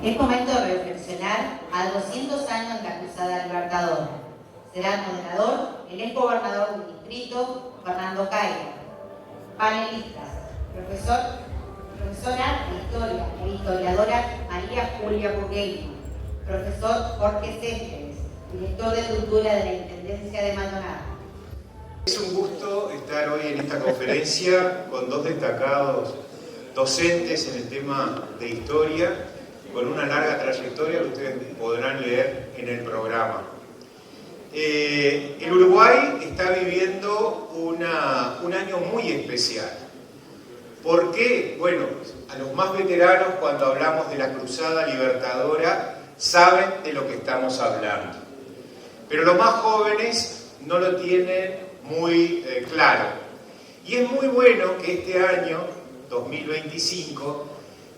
Es momento de reflexionar a 200 años de la Cruzada Libertadora. Será el moderador el exgobernador del distrito, Fernando Caira. Panelistas, profesora de Historia e historiadora María Julia Burgueño, profesor Jorge Céspedes, director de Cultura de la Intendencia de Maldonado. Es un gusto estar hoy en esta conferencia con dos destacados docentes en el tema de historia, con una larga trayectoria que ustedes podrán leer en el programa. El Uruguay está viviendo un año muy especial. ¿Por qué? Bueno, a los más veteranos, cuando hablamos de la Cruzada Libertadora, saben de lo que estamos hablando. Pero los más jóvenes no lo tienen muy claro. Y es muy bueno que este año, 2025,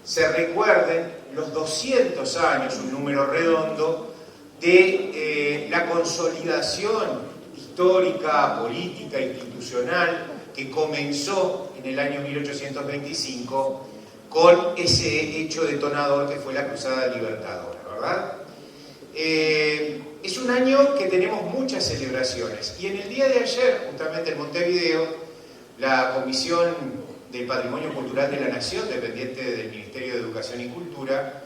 se recuerden los 200 años, un número redondo, de la consolidación histórica, política, institucional que comenzó en el año 1825 con ese hecho detonador que fue la Cruzada Libertadora, ¿verdad? Es un año que tenemos muchas celebraciones y en el día de ayer, justamente en Montevideo, la Comisión del Patrimonio Cultural de la Nación, dependiente del Ministerio de Educación y Cultura,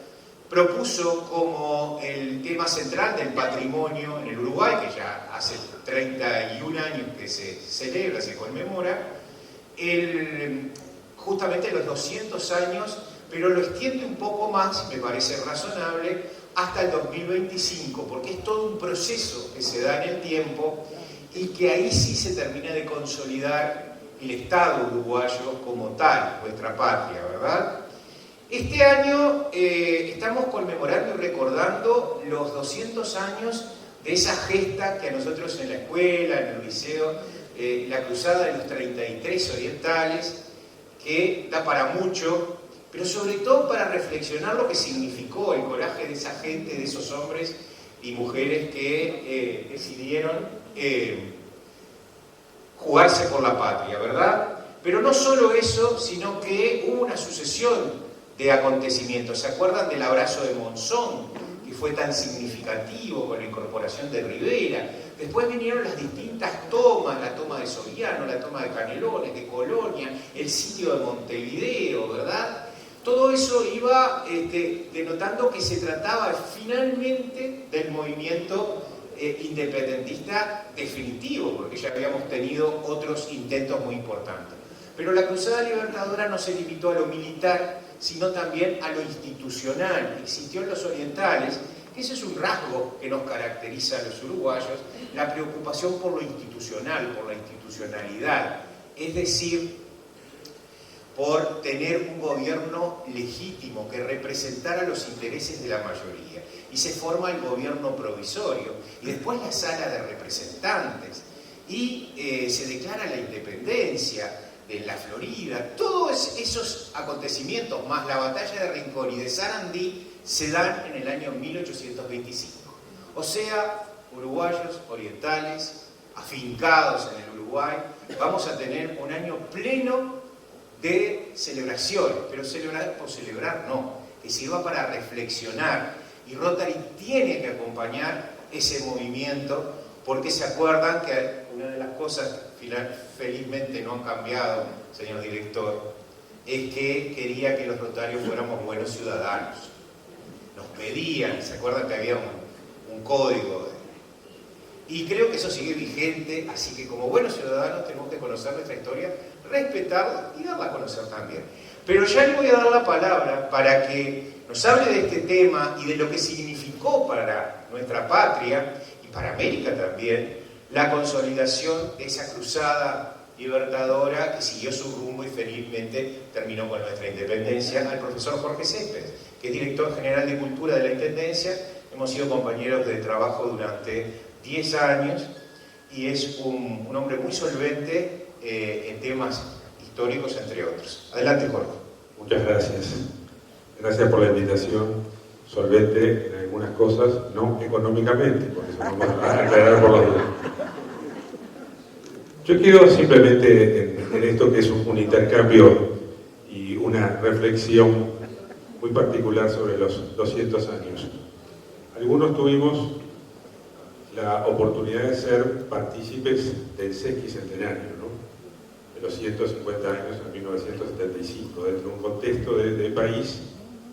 propuso como el tema central del patrimonio en el Uruguay, que ya hace 31 años que se celebra, se conmemora, justamente los 200 años, pero lo extiende un poco más, me parece razonable, hasta el 2025, porque es todo un proceso que se da en el tiempo y que ahí sí se termina de consolidar el Estado uruguayo como tal, nuestra patria, ¿verdad? Este año estamos conmemorando y recordando los 200 años de esa gesta que a nosotros en la escuela, en el liceo, la Cruzada de los 33 Orientales, que da para mucho, pero sobre todo para reflexionar lo que significó el coraje de esa gente, de esos hombres y mujeres que decidieron jugarse por la patria, ¿verdad? Pero no solo eso, sino que hubo una sucesión de acontecimientos. ¿Se acuerdan del abrazo de Monzón, que fue tan significativo con la incorporación de Rivera? Después vinieron las distintas tomas, la toma de Soriano, la toma de Canelones, de Colonia, el sitio de Montevideo, ¿verdad? Todo eso iba denotando que se trataba finalmente del movimiento independentista definitivo, porque ya habíamos tenido otros intentos muy importantes. Pero la Cruzada Libertadora no se limitó a lo militar, sino también a lo institucional. Existió en los orientales, que ese es un rasgo que nos caracteriza a los uruguayos, la preocupación por lo institucional, por la institucionalidad, es decir, por tener un gobierno legítimo que representara los intereses de la mayoría. Y se forma el gobierno provisorio, y después la sala de representantes, y se declara la independencia de la Florida. Todos esos acontecimientos, más la batalla de Rincón y de Sarandí, se dan en el año 1825. O sea, uruguayos, orientales, afincados en el Uruguay, vamos a tener un año pleno de celebraciones, pero celebrar por celebrar no, que sirva para reflexionar, y Rotary tiene que acompañar ese movimiento, porque se acuerdan que una de las cosas felizmente no han cambiado, señor director, es que quería que los rotarios fuéramos buenos ciudadanos. Nos pedían, se acuerdan que había un código, y creo que eso sigue vigente, así que como buenos ciudadanos tenemos que conocer nuestra historia, respetarla y darla a conocer también. Pero ya le voy a dar la palabra para que nos hable de este tema y de lo que significó para nuestra patria y para América también la consolidación de esa cruzada libertadora que siguió su rumbo y felizmente terminó con nuestra independencia, al profesor Jorge Céspedes, que es director general de Cultura de la Intendencia. Hemos sido compañeros de trabajo durante 10 años y es un hombre muy solvente en temas históricos, entre otros. Adelante, Jorge. Muchas gracias. Gracias por la invitación. Solvente en algunas cosas, no económicamente, por eso vamos a aclarar por las dudas. Yo quiero simplemente en esto que es un intercambio y una reflexión muy particular sobre los 200 años. Algunos tuvimos la oportunidad de ser partícipes del sesquicentenario, ¿no? De los 150 años en 1975, dentro de un contexto de país,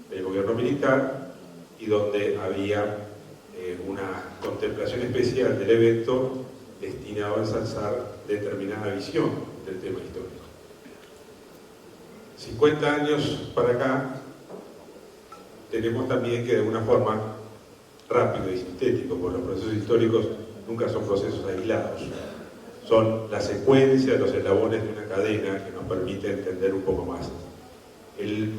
del gobierno militar, y donde había una contemplación especial del evento destinado a ensalzar determinada visión del tema histórico. 50 años para acá, tenemos también que de alguna forma, rápido y sintético, porque los procesos históricos nunca son procesos aislados, son la secuencia, los eslabones de una cadena que nos permite entender un poco más. El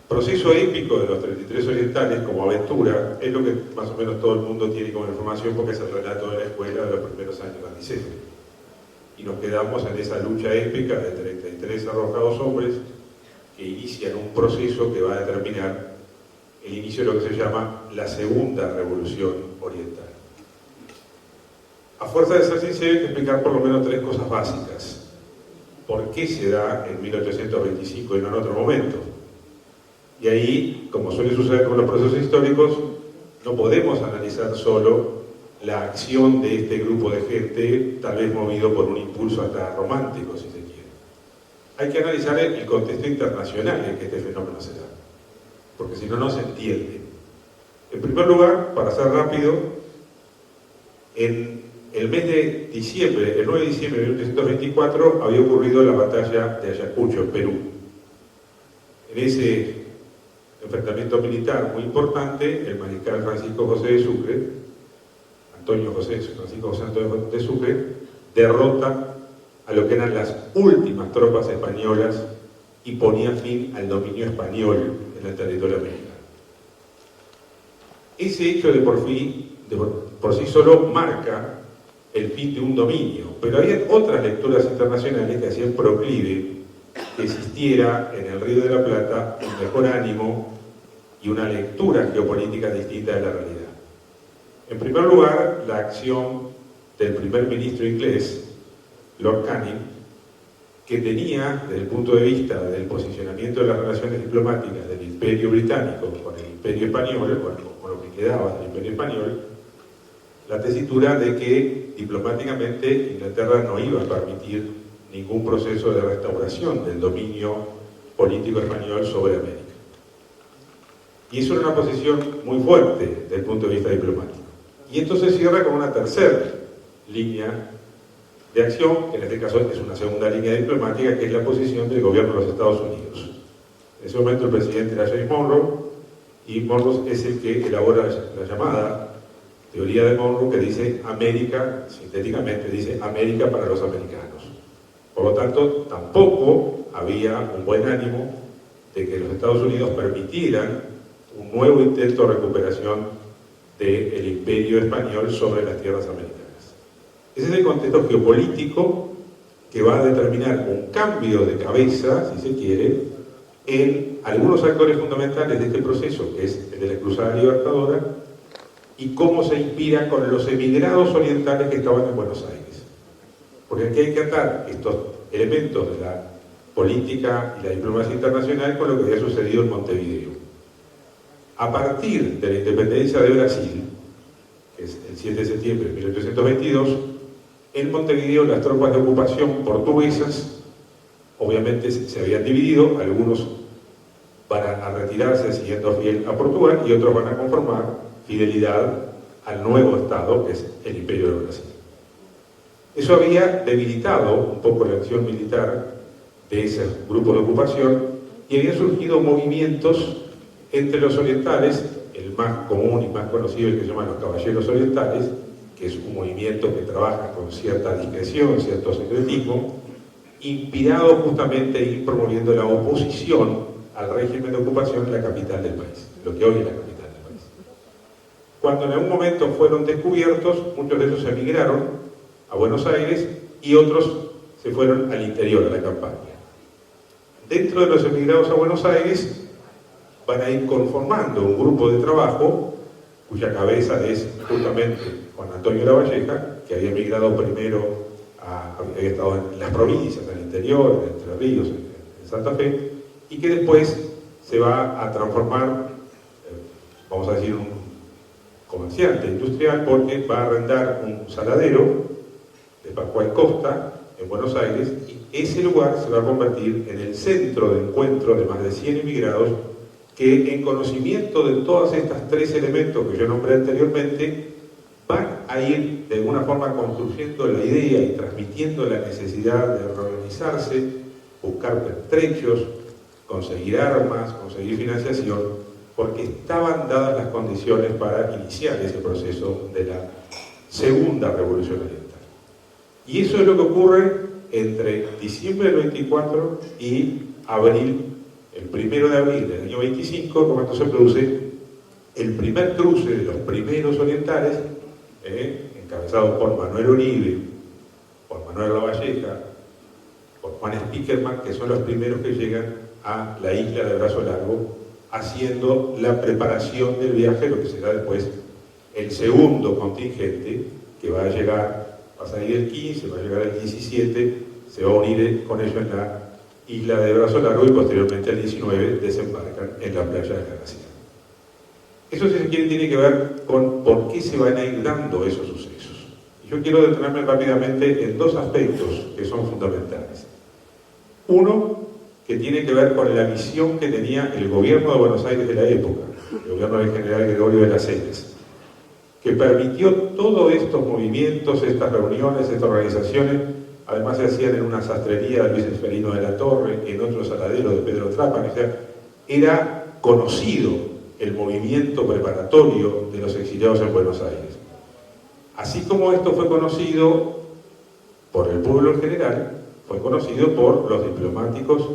proceso épico de los 33 orientales como aventura es lo que más o menos todo el mundo tiene como información, porque es el relato de la escuela de los primeros años de Aniceto. Y nos quedamos en esa lucha épica de 33 arrojados hombres que inician un proceso que va a determinar el inicio de lo que se llama la Segunda Revolución Oriental. A fuerza de ser sincero, hay que explicar por lo menos 3 cosas básicas. ¿Por qué se da en 1825 y no en otro momento? Y ahí, como suele suceder con los procesos históricos, no podemos analizar solo la acción de este grupo de gente, tal vez movido por un impulso hasta romántico, si se quiere. Hay que analizar el contexto internacional en que este fenómeno se da, porque si no, no se entiende. En primer lugar, para ser rápido, en el mes de diciembre, el 9 de diciembre de 1824, había ocurrido la batalla de Ayacucho, en Perú. En ese enfrentamiento militar muy importante, el mariscal Francisco José de Sucre, Francisco José Antonio de Sucre, derrota a lo que eran las últimas tropas españolas y ponía fin al dominio español en el territorio americano. Ese hecho de por sí solo marca el fin de un dominio, pero hay otras lecturas internacionales que hacían proclive que existiera en el Río de la Plata un mejor ánimo y una lectura geopolítica distinta de la realidad. En primer lugar, la acción del primer ministro inglés, Lord Canning, que tenía, desde el punto de vista del posicionamiento de las relaciones diplomáticas del Imperio Británico con el Imperio Español, con lo que quedaba del Imperio Español, la tesitura de que diplomáticamente Inglaterra no iba a permitir ningún proceso de restauración del dominio político español sobre América. Y eso era una posición muy fuerte desde el punto de vista diplomático. Y esto se cierra con una tercera línea de acción, que en este caso es una segunda línea diplomática, que es la posición del gobierno de los Estados Unidos. En ese momento el presidente era James Monroe, y Monroe es el que elabora la llamada teoría de Monroe, que dice América, sintéticamente dice América para los americanos. Por lo tanto, tampoco había un buen ánimo de que los Estados Unidos permitieran un nuevo intento de recuperación del imperio español sobre las tierras americanas. Ese es el contexto geopolítico que va a determinar un cambio de cabeza, si se quiere, en algunos actores fundamentales de este proceso, que es el de la Cruzada Libertadora, y cómo se inspira con los emigrados orientales que estaban en Buenos Aires. Porque aquí hay que atar estos elementos de la política y la diplomacia internacional con lo que había sucedido en Montevideo. A partir de la independencia de Brasil, que es el 7 de septiembre de 1822, en Montevideo las tropas de ocupación portuguesas obviamente se habían dividido, algunos van a retirarse siguiendo fiel a Portugal y otros van a conformar fidelidad al nuevo Estado, que es el Imperio de Brasil. Eso había debilitado un poco la acción militar de ese grupo de ocupación y habían surgido movimientos entre los orientales, el más común y más conocido, el que se llaman los caballeros orientales, que es un movimiento que trabaja con cierta discreción, cierto secretismo, inspirado justamente en ir promoviendo la oposición al régimen de ocupación en la capital del país, lo que hoy es la capital del país. Cuando en algún momento fueron descubiertos, muchos de ellos emigraron a Buenos Aires y otros se fueron al interior de la campaña. Dentro de los emigrados a Buenos Aires van a ir conformando un grupo de trabajo cuya cabeza es justamente Juan Antonio Lavalleja, que había emigrado primero, había estado en las provincias, en el interior, en Entre Ríos, en Santa Fe, y que después se va a transformar, vamos a decir, un comerciante industrial, porque va a arrendar un saladero de Pascual Costa en Buenos Aires, y ese lugar se va a convertir en el centro de encuentro de más de 100 inmigrados que, en conocimiento de todos estos tres elementos que yo nombré anteriormente, van a ir de alguna forma construyendo la idea y transmitiendo la necesidad de reorganizarse, buscar pertrechos, conseguir armas, conseguir financiación, porque estaban dadas las condiciones para iniciar ese proceso de la segunda revolución oriental. Y eso es lo que ocurre entre diciembre del 24 y abril, el 1 de abril del año 25, cuando se produce el primer cruce de los primeros orientales, encabezados por Manuel Oribe, por Manuel Lavalleja, por Juan Spickerman, que son los primeros que llegan a la isla de Brazo Largo, haciendo la preparación del viaje, lo que será después el segundo contingente, que va a llegar, va a salir el 15, va a llegar el 17, se va a unir con ellos en la isla de Brazo Largo y posteriormente el 19 desembarcan en la playa de la Gracia. Eso, si se quiere, tiene que ver con por qué se van a ir dando esos sucesos. Y yo quiero detenerme rápidamente en dos aspectos que son fundamentales. Uno, que tiene que ver con la visión que tenía el gobierno de Buenos Aires de la época, el gobierno del general Gregorio de las Heras, que permitió todos estos movimientos, estas reuniones, estas organizaciones. Además se hacían en una sastrería de Luis Esferino de la Torre, en otro saladero de Pedro Trapani. O sea, era conocido el movimiento preparatorio de los exiliados en Buenos Aires. Así como esto fue conocido por el pueblo en general, fue conocido por los diplomáticos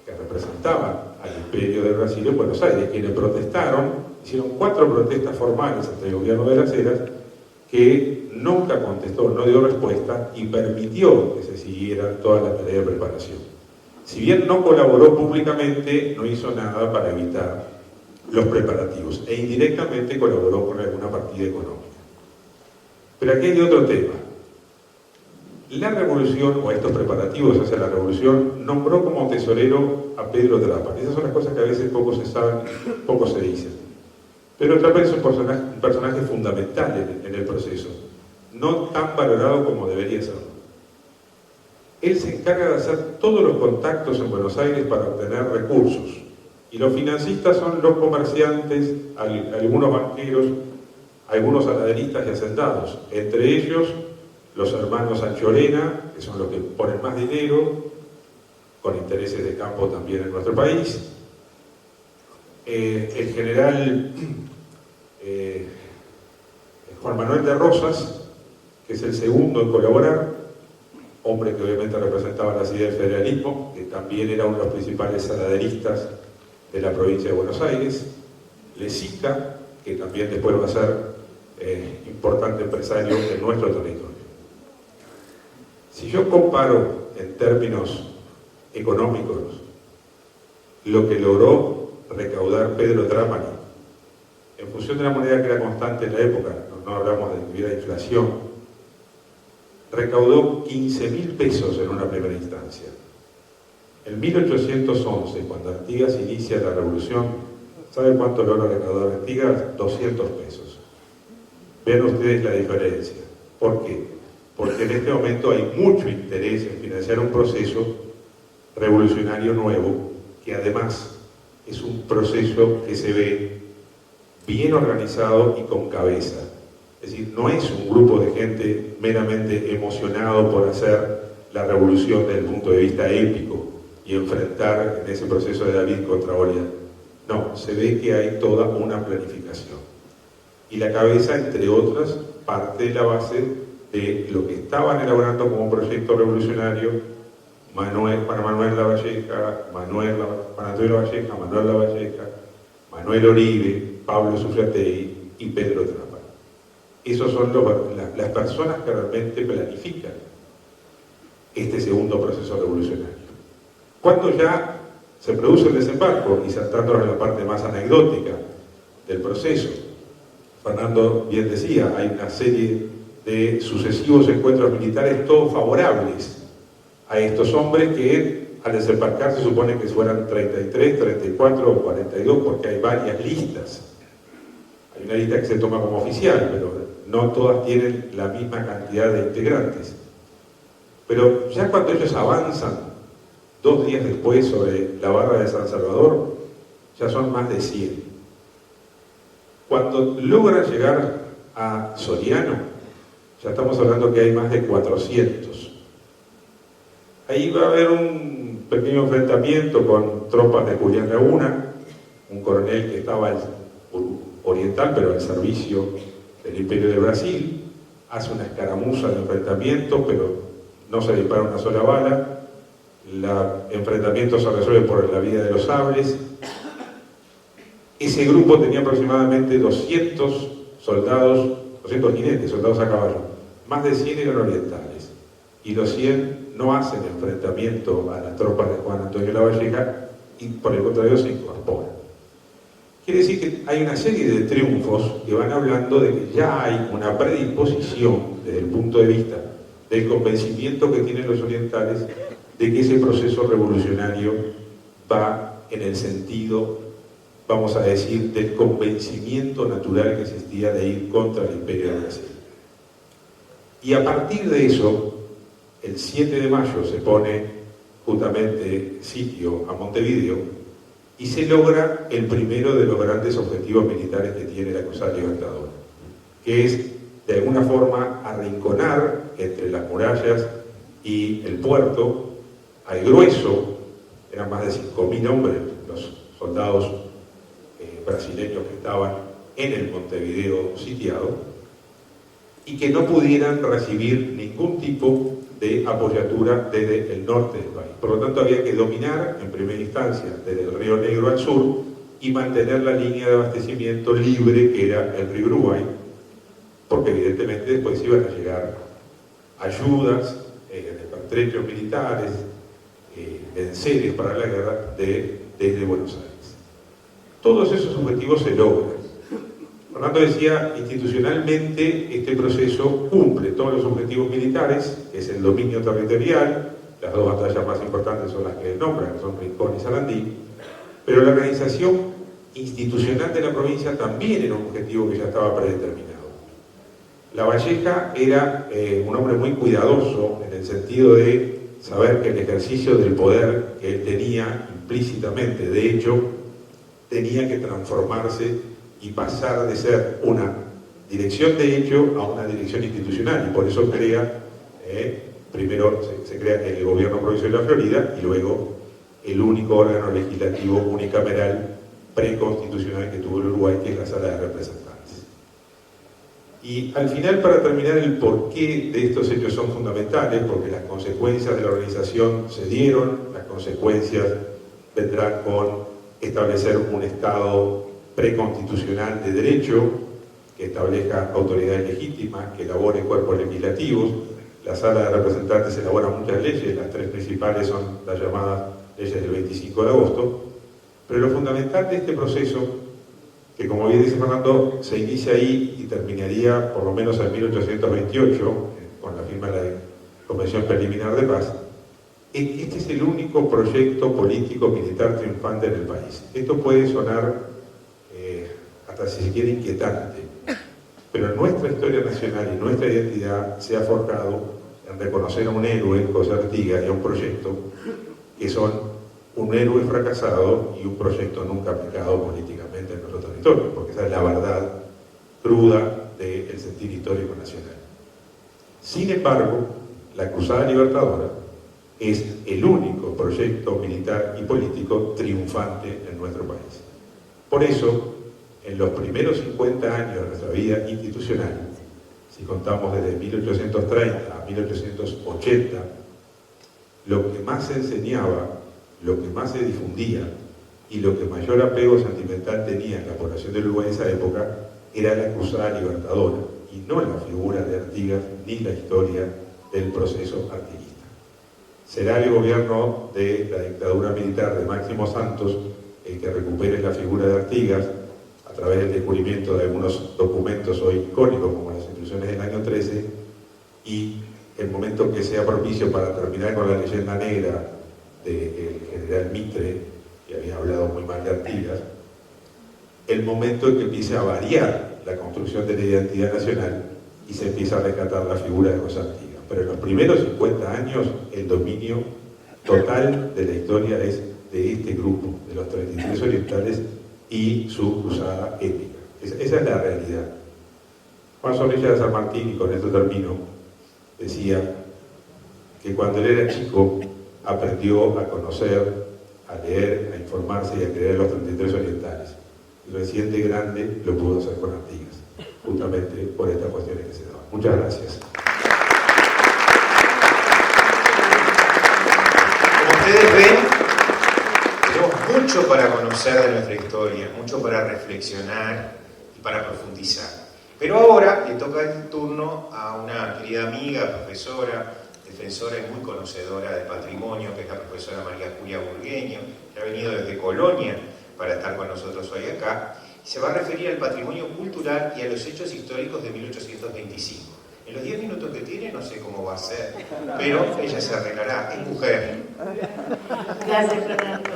que representaban al Imperio de Brasil en Buenos Aires, quienes protestaron, hicieron 4 protestas formales ante el gobierno de las Heras, que nunca contestó, no dio respuesta y permitió que se siguiera toda la tarea de preparación. Si bien no colaboró públicamente, no hizo nada para evitar los preparativos e indirectamente colaboró con alguna partida económica. Pero aquí hay otro tema. La revolución, o estos preparativos hacia la revolución, nombró como tesorero a Pedro Trapani. Esas son las cosas que a veces poco se saben, poco se dicen. Pedro Trapani es un personaje fundamental en el proceso, no tan valorado como debería ser. Él se encarga de hacer todos los contactos en Buenos Aires para obtener recursos, y los financistas son los comerciantes, algunos banqueros, algunos saladeristas y hacendados, entre ellos los hermanos Anchorena, que son los que ponen más dinero, con intereses de campo también en nuestro país, el general Juan Manuel de Rosas, que es el segundo en colaborar, hombre que obviamente representaba las ideas del federalismo, que también era uno de los principales saladeristas de la provincia de Buenos Aires, Lezica, que también después va a ser importante empresario en nuestro territorio. Si yo comparo en términos económicos lo que logró recaudar Pedro Trapani, en función de la moneda que era constante en la época, no hablamos de que hubiera inflación, recaudó 15.000 pesos en una primera instancia. En 1811, cuando Artigas inicia la revolución, ¿saben cuánto logra recaudar Artigas? 200 pesos. Vean ustedes la diferencia. ¿Por qué? Porque en este momento hay mucho interés en financiar un proceso revolucionario nuevo, que además es un proceso que se ve bien organizado y con cabeza. Es decir, no es un grupo de gente meramente emocionado por hacer la revolución desde el punto de vista épico y enfrentar en ese proceso de David contra Goliat. No, se ve que hay toda una planificación. Y la cabeza, entre otras, parte de la base de lo que estaban elaborando como un proyecto revolucionario Manuel Lavalleja, Juan Antonio Lavalleja, Manuel Lavalleja, Manuel Oribe, Pablo Sufriategui y Pedro Trapani. Esos son las personas que realmente planifican este segundo proceso revolucionario. Cuando ya se produce el desembarco, y saltándonos en la parte más anecdótica del proceso, Fernando bien decía, hay una serie de sucesivos encuentros militares todos favorables a estos hombres que al desembarcar se supone que fueran 33, 34 o 42, porque hay varias listas. Hay una lista que se toma como oficial, pero no todas tienen la misma cantidad de integrantes. Pero ya cuando ellos avanzan, 2 días después, sobre la barra de San Salvador, ya son más de 100. Cuando logran llegar a Soriano, ya estamos hablando que hay más de 400. Ahí va a haber un pequeño enfrentamiento con tropas de Julián Laguna, un coronel que estaba al oriental, pero al servicio del Imperio de Brasil. Hace una escaramuza de enfrentamiento, pero no se dispara una sola bala. El enfrentamiento se resuelve por la vía de los sables. Ese grupo tenía aproximadamente 200 soldados, 200 jinetes, soldados a caballo. Más de 100 eran orientales. Y los 100 no hacen enfrentamiento a las tropas de Juan Antonio Lavalleja y por el contrario se incorporan. Quiere decir que hay una serie de triunfos que van hablando de que ya hay una predisposición desde el punto de vista del convencimiento que tienen los orientales de que ese proceso revolucionario va en el sentido, vamos a decir, del convencimiento natural que existía de ir contra el Imperio de Brasil. Y a partir de eso, el 7 de mayo se pone justamente sitio a Montevideo y se logra el primero de los grandes objetivos militares que tiene la Cruzada Libertadora, que es de alguna forma arrinconar entre las murallas y el puerto al grueso, eran más de 5.000 hombres los soldados brasileños que estaban en el Montevideo sitiado, y que no pudieran recibir ningún tipo de apoyatura desde el norte del país. Por lo tanto, había que dominar en primera instancia desde el Río Negro al sur y mantener la línea de abastecimiento libre que era el río Uruguay, porque evidentemente después iban a llegar ayudas de pertrechos militares, enseres para la guerra desde Buenos Aires. Todos esos objetivos se logran. Fernando decía, institucionalmente este proceso cumple todos los objetivos militares, que es el dominio territorial. Las 2 batallas más importantes son las que nombran, que son Rincón y Sarandí, pero la organización institucional de la provincia también era un objetivo que ya estaba predeterminado. Lavalleja era un hombre muy cuidadoso en el sentido de saber que el ejercicio del poder que él tenía implícitamente, de hecho, tenía que transformarse y pasar de ser una dirección de hecho a una dirección institucional, y por eso crea, primero se crea el gobierno provincial de la Florida y luego el único órgano legislativo unicameral preconstitucional que tuvo el Uruguay, que es la Sala de Representantes. Y al final, para terminar, el porqué de estos hechos son fundamentales, porque las consecuencias de la organización se dieron, las consecuencias vendrán con establecer un Estado preconstitucional de derecho, que establezca autoridades legítimas, que elabore cuerpos legislativos. La Sala de Representantes elabora muchas leyes, las 3 principales son las llamadas leyes del 25 de agosto, pero lo fundamental de este proceso, que como bien dice Fernando, se inicia ahí y terminaría por lo menos en 1828, con la firma de la Convención Preliminar de Paz, es que este es el único proyecto político militar triunfante en el país. Esto puede sonar hasta si se quiere inquietante, pero nuestra historia nacional y nuestra identidad se ha forjado en reconocer a un héroe, José Artigas, y a un proyecto que son un héroe fracasado y un proyecto nunca aplicado políticamente en nuestro territorio, porque esa es la verdad cruda del sentir histórico nacional. Sin embargo, la Cruzada Libertadora es el único proyecto militar y político triunfante en nuestro país. Por eso, en los primeros 50 años de nuestra vida institucional, si contamos desde 1830 a 1880, lo que más se enseñaba, lo que más se difundía y lo que mayor apego sentimental tenía en la población del Uruguay en esa época era la Cruzada Libertadora, y no la figura de Artigas ni la historia del proceso artiguista. Será el gobierno de la dictadura militar de Máximo Santos el que recupere la figura de Artigas a través del descubrimiento de algunos documentos hoy icónicos como las instituciones del año 13, y el momento que sea propicio para terminar con la leyenda negra del general Mitre, que había hablado muy mal de Artigas, el momento en que empieza a variar la construcción de la identidad nacional y se empieza a rescatar la figura de José Artigas. Pero en los primeros 50 años el dominio total de la historia es de este grupo, de los 33 orientales y su cruzada étnica. Esa es la realidad. Juan Zorrilla de San Martín, y con esto termino, decía que cuando él era chico aprendió a conocer, a leer, a informarse y a creer los 33 orientales. Y recién de grande lo pudo hacer con Artigas, justamente por estas cuestiones que se daban. Muchas gracias. Como ustedes ven, tenemos mucho para conocer de nuestra historia, mucho para reflexionar y para profundizar. Pero ahora le toca el turno a una querida amiga, profesora, defensora y muy conocedora del patrimonio, que es la profesora María Julia Burgueño, que ha venido desde Colonia para estar con nosotros hoy acá, y se va a referir al patrimonio cultural y a los hechos históricos de 1825. En los 10 minutos que tiene, no sé cómo va a ser, pero ella se arreglará, es mujer. Gracias, Fernando.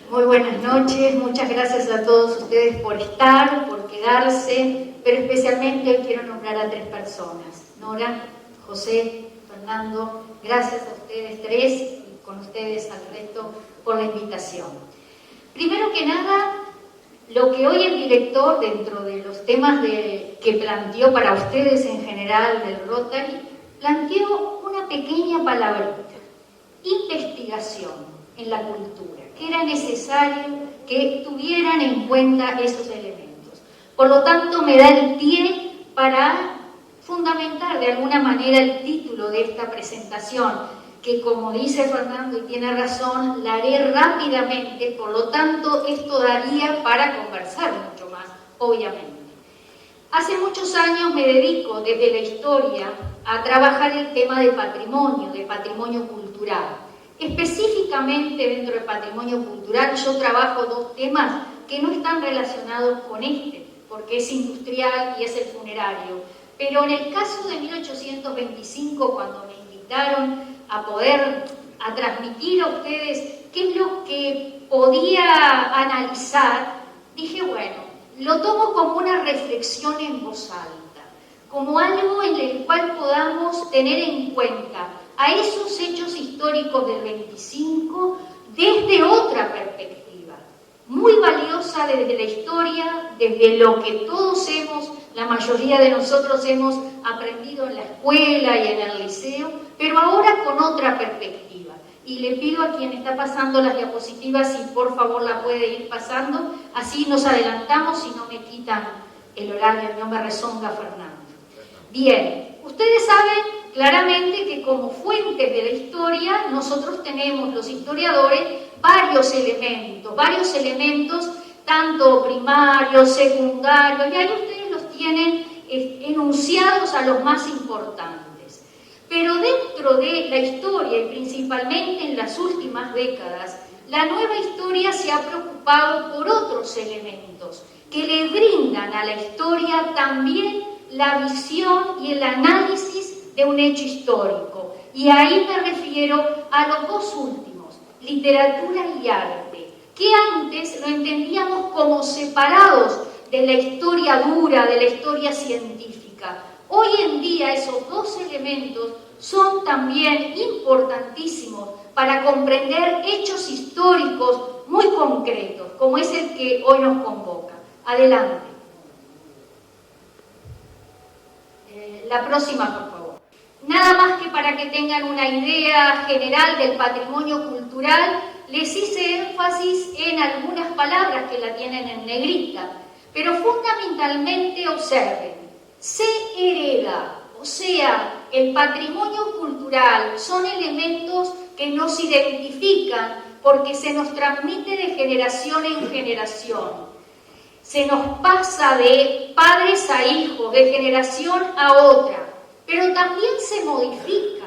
Muy buenas noches, muchas gracias a todos ustedes por estar, por quedarse, pero especialmente hoy quiero nombrar a 3 personas: Nora, José, Fernando. Gracias a ustedes 3 y con ustedes al resto por la invitación. Primero que nada, lo que hoy el director, dentro de los temas que planteó para ustedes en general del Rotary, planteó una pequeña palabrita: investigación en la cultura, que era necesario que tuvieran en cuenta esos elementos. Por lo tanto, me da el pie para fundamentar de alguna manera el título de esta presentación, que, como dice Fernando y tiene razón, la haré rápidamente, por lo tanto esto daría para conversar mucho más, obviamente. Hace muchos años me dedico desde la historia a trabajar el tema de patrimonio cultural. Específicamente dentro del patrimonio cultural yo trabajo 2 temas que no están relacionados con este, porque es industrial y es el funerario. Pero en el caso de 1825, cuando me invitaron a transmitir a ustedes qué es lo que podía analizar, dije, bueno, lo tomo como una reflexión en voz alta, como algo en el cual podamos tener en cuenta a esos hechos históricos del 25 desde otra perspectiva, muy valiosa desde la historia, desde lo que todos la mayoría de nosotros hemos aprendido en la escuela y en el liceo, pero ahora con otra perspectiva. Y le pido a quien está pasando las diapositivas si por favor la puede ir pasando, así nos adelantamos y no me quitan el horario, no me rezonga Fernando. Bien, ustedes saben claramente que como fuentes de la historia nosotros tenemos, los historiadores, varios elementos, tanto primarios, secundarios, y ahí ustedes los tienen enunciados a los más importantes. Pero dentro de la historia, y principalmente en las últimas décadas, la nueva historia se ha preocupado por otros elementos que le brindan a la historia también la visión y el análisis de un hecho histórico. Y ahí me refiero a los 2 últimos, literatura y arte, que antes lo entendíamos como separados de la historia dura, de la historia científica. Hoy en día esos 2 elementos son también importantísimos para comprender hechos históricos muy concretos, como es el que hoy nos convoca. Adelante. La próxima, por favor. Nada más que para que tengan una idea general del patrimonio cultural, les hice énfasis en algunas palabras que la tienen en negrita, pero fundamentalmente observen, se hereda, o sea, el patrimonio cultural son elementos que nos identifican porque se nos transmite de generación en generación. Se nos pasa de padres a hijos, de generación a otra, pero también se modifica.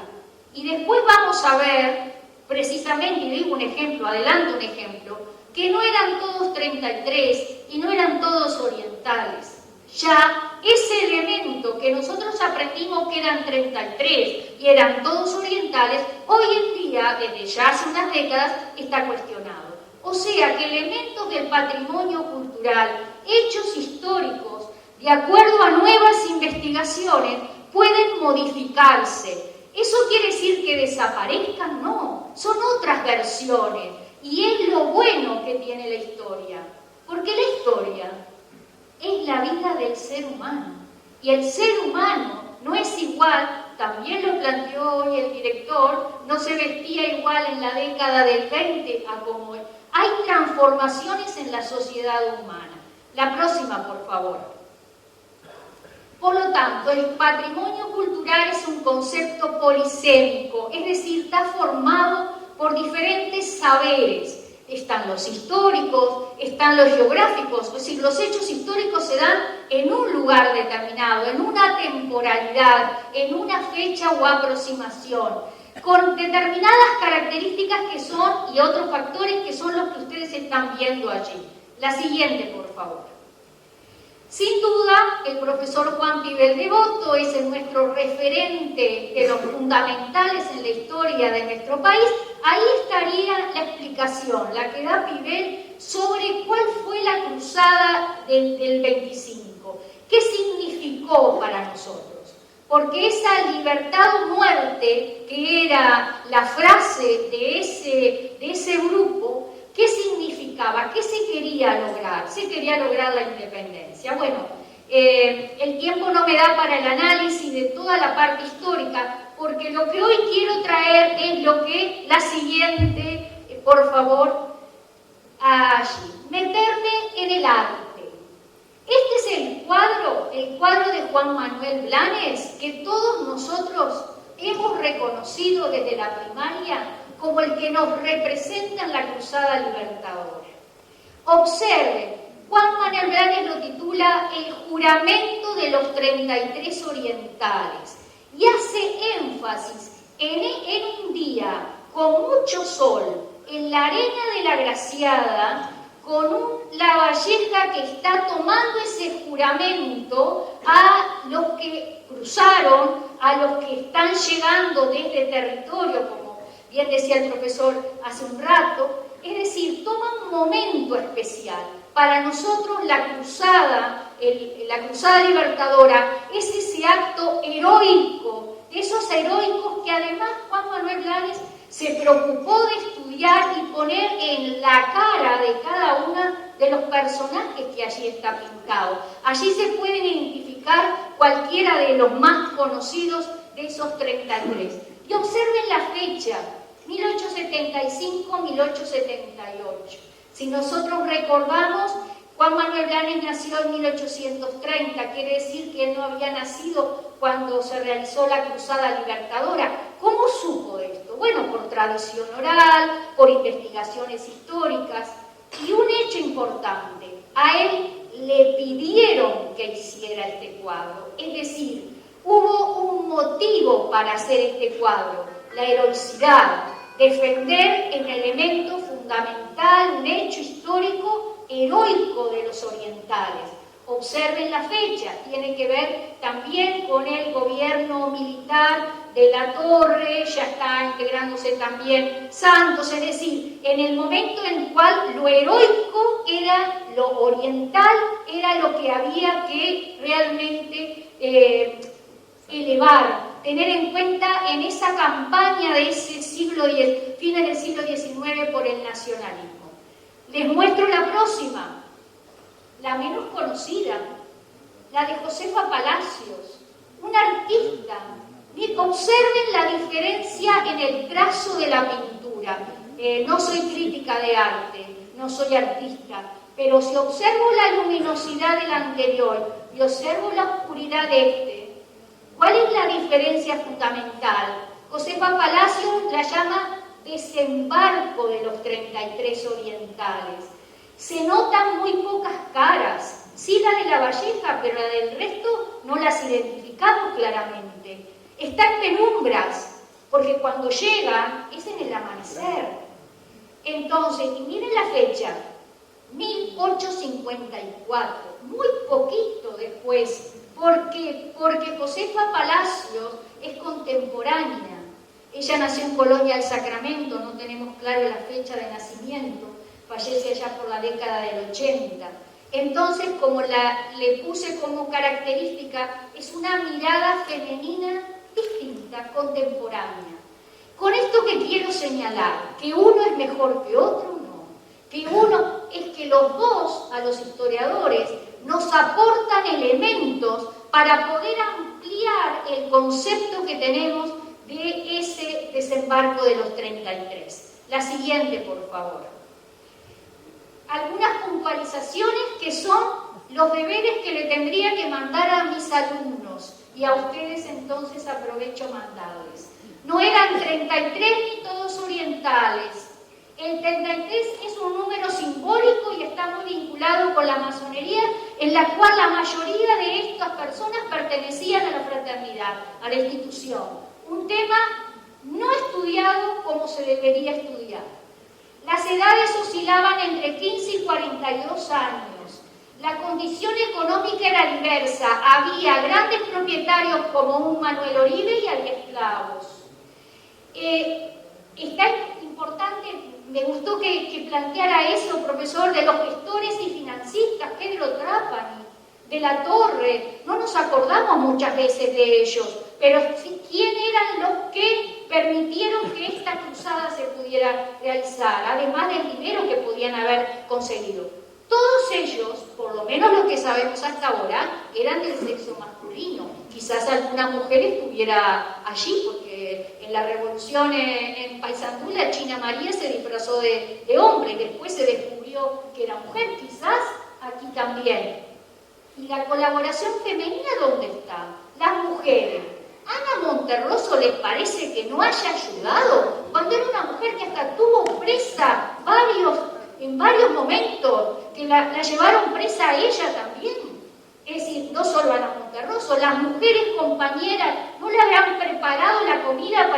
Y después vamos a ver, precisamente, y digo un ejemplo, adelanto un ejemplo, que no eran todos 33 y no eran todos orientales. Ya ese elemento que nosotros aprendimos que eran 33 y eran todos orientales, hoy en día, desde ya hace unas décadas, está cuestionado. O sea que elementos del patrimonio cultural, hechos históricos, de acuerdo a nuevas investigaciones, pueden modificarse. ¿Eso quiere decir que desaparezcan? No, son otras versiones. Y es lo bueno que tiene la historia. Porque la historia es la vida del ser humano. Y el ser humano no es igual, también lo planteó hoy el director, no se vestía igual en la década del 20 a como es. Hay transformaciones en la sociedad humana. La próxima, por favor. Por lo tanto, el patrimonio cultural es un concepto polisémico, es decir, está formado por diferentes saberes. Están los históricos, están los geográficos, es decir, los hechos históricos se dan en un lugar determinado, en una temporalidad, en una fecha o aproximación, con determinadas características que son, y otros factores que son los que ustedes están viendo allí. La siguiente, por favor. Sin duda, el profesor Juan Pibel Devoto es nuestro referente de los fundamentales en la historia de nuestro país. Ahí estaría la explicación, la que da Pibel sobre cuál fue la cruzada del 25, qué significó para nosotros. Porque esa libertad o muerte, que era la frase de ese grupo, ¿qué significaba? ¿Qué se quería lograr? Se quería lograr la independencia. Bueno, el tiempo no me da para el análisis de toda la parte histórica, porque lo que hoy quiero traer es lo que la siguiente, por favor, allí. Meterme en el arte. Este es el cuadro de Juan Manuel Blanes, que todos nosotros hemos reconocido desde la primaria como el que nos representa en la Cruzada Libertadora. Observen, Juan Manuel Blanes lo titula El juramento de los 33 orientales y hace énfasis en un día con mucho sol, en la arena de la Graciada, con la Valleja que está tomando ese juramento a los que cruzaron, a los que están llegando desde territorio, como bien decía el profesor hace un rato, es decir, toma un momento especial. Para nosotros la cruzada libertadora es ese acto heroico, esos heroicos que además Juan Manuel Blanes se preocupó de estudiar y poner en la cara de cada uno de los personajes que allí está pintado. Allí se pueden identificar cualquiera de los más conocidos de esos 33. Y observen la fecha, 1875-1878. Si nosotros recordamos, Juan Manuel Blanes nació en 1830, quiere decir que él no había nacido cuando se realizó la Cruzada Libertadora. ¿Cómo supo de esto? Bueno, por tradición oral, por investigaciones históricas. Y un hecho importante, a él le pidieron que hiciera este cuadro. Es decir, hubo un motivo para hacer este cuadro, la heroicidad, defender el elemento fundamental, un hecho histórico heroico de los orientales. Observen la fecha, tiene que ver también con el gobierno militar de La Torre, ya está integrándose también Santos, es decir, en el momento en el cual lo heroico era lo oriental, era lo que había que realmente elevar, tener en cuenta en esa campaña de ese fines del siglo XIX por el nacionalismo. Les muestro la próxima, la menos conocida, la de Josefa Palacios, una artista. Observen la diferencia en el trazo de la pintura. No soy crítica de arte, no soy artista, pero si observo la luminosidad del anterior y observo la oscuridad de este, ¿cuál es la diferencia fundamental? Josefa Palacios la llama desembarco de los 33 orientales. Se notan muy pocas caras, sí la de la Valleja, pero la del resto no las identificamos claramente. Está en penumbras, porque cuando llegan es en el amanecer. Entonces, y miren la fecha, 1854, muy poquito después, ¿Por qué? Porque Josefa Palacios es contemporánea. Ella nació en Colonia del Sacramento, no tenemos claro la fecha de nacimiento, fallece allá por la década del 80. Entonces, como le puse como característica, es una mirada femenina distinta, contemporánea. Con esto que quiero señalar, que uno es mejor que otro, no. Que uno es que los dos, a los historiadores, nos aportan elementos para poder ampliar el concepto que tenemos de ese desembarco de los 33. La siguiente, por favor. Algunas puntualizaciones que son los deberes que le tendría que mandar a mis alumnos y a ustedes entonces aprovecho mandarles. No eran 33 ni todos orientales. El 33 es un número simbólico y está muy vinculado con la masonería, en la cual la mayoría de estas personas pertenecían a la fraternidad, a la institución. Un tema no estudiado como se debería estudiar. Las edades oscilaban entre 15 y 42 años. La condición económica era diversa. Había grandes propietarios como un Manuel Oribe y había esclavos. Está importante, me gustó que planteara eso, profesor, de los gestores y financistas, Pedro Trapani, de la Torre. No nos acordamos muchas veces de ellos, pero ¿quién eran los que permitieron que esta cruzada se pudiera realizar? Además del dinero que podían haber conseguido. Todos ellos, por lo menos lo que sabemos hasta ahora, eran del sexo masculino. Quizás alguna mujer estuviera allí, porque en la revolución en Paysandú la China María se disfrazó de hombre, después se descubrió que era mujer, quizás aquí también. ¿Y la colaboración femenina dónde está? Las mujeres. ¿Ana Monterroso les parece que no haya ayudado? Cuando era una mujer que hasta tuvo presa en varios momentos, que la llevaron presa a ella también. Es decir, no solo Ana Monterroso, las mujeres compañeras, ¿no le habrán preparado la comida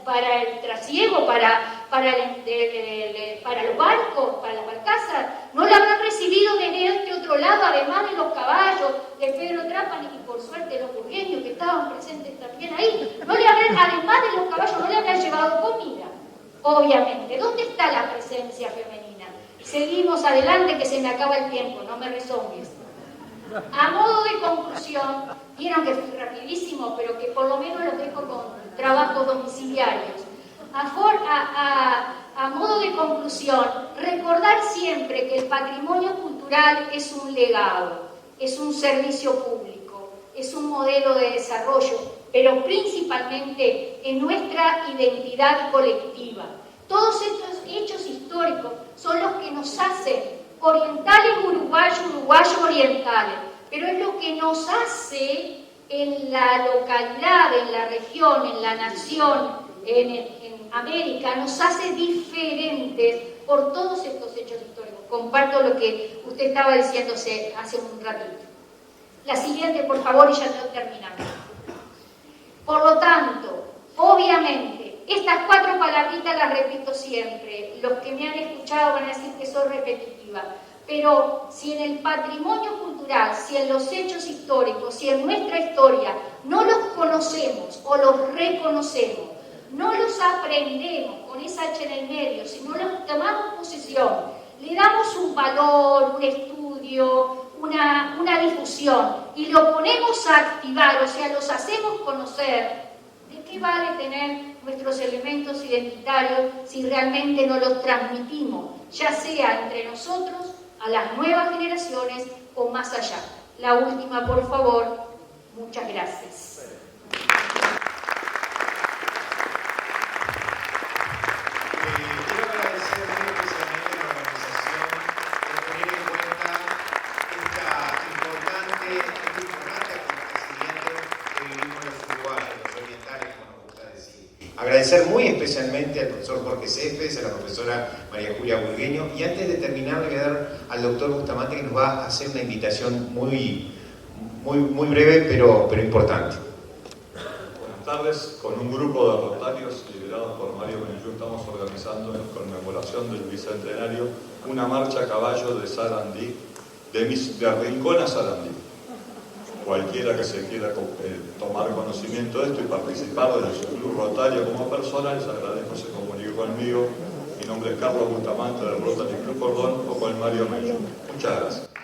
para el trasiego, para los barcos, para las barcazas? ¿No la habrán recibido desde este otro lado, además de los caballos, de Pedro Trapani y por suerte los burgueños que estaban presentes también ahí? ¿No le habrán, además de los caballos, no le habrán llevado comida? Obviamente. ¿Dónde está la presencia femenina? Seguimos adelante, que se me acaba el tiempo, no me rezones. A modo de conclusión, vieron que fui rapidísimo, pero que por lo menos los dejo con trabajos domiciliarios. A modo de conclusión, recordar siempre que el patrimonio cultural es un legado, es un servicio público, es un modelo de desarrollo, pero principalmente en nuestra identidad colectiva. Todos estos hechos históricos son los que nos hacen orientales uruguayos orientales, pero es lo que nos hace en la localidad, en la región, en la nación, en América, nos hace diferentes por todos estos hechos históricos. Comparto lo que usted estaba diciéndose hace un ratito. La siguiente, por favor, y ya terminamos. Por lo tanto, obviamente, estas 4 palabritas las repito siempre. Los que me han escuchado van a decir que soy repetitiva. Pero si en el patrimonio cultural, si en los hechos históricos, si en nuestra historia no los conocemos o los reconocemos, no los aprendemos con esa H en el medio, si no los tomamos posesión, le damos un valor, un estudio, una difusión y lo ponemos a activar, o sea, los hacemos conocer, ¿de qué vale tener nuestros elementos identitarios si realmente no los transmitimos, ya sea entre nosotros, a las nuevas generaciones o más allá? La última, por favor. Muchas gracias. Quiero agradecer muy especialmente a la organización por tener en cuenta este importante acontecimiento que vivimos los uruguayos, los orientales, como nos gusta decir. Agradecer muy especialmente al profesor Jorge Cefes, a la profesora María Julia Burgueño, y antes de terminar le voy a dar al doctor Bustamante, que nos va a hacer una invitación muy breve pero importante. Buenas tardes. Con un grupo de rotarios liderados por Mario Benillú estamos organizando en conmemoración del bicentenario una marcha a caballo de Sarandí, de Rincón a Sarandí. cualquiera que se quiera tomar conocimiento de esto y participar de su club Rotario como persona, les agradezco que se comunique conmigo. Mi nombre es Carlos Bustamante del Rotary Club Cordón o con Mario Mello. Muchas gracias.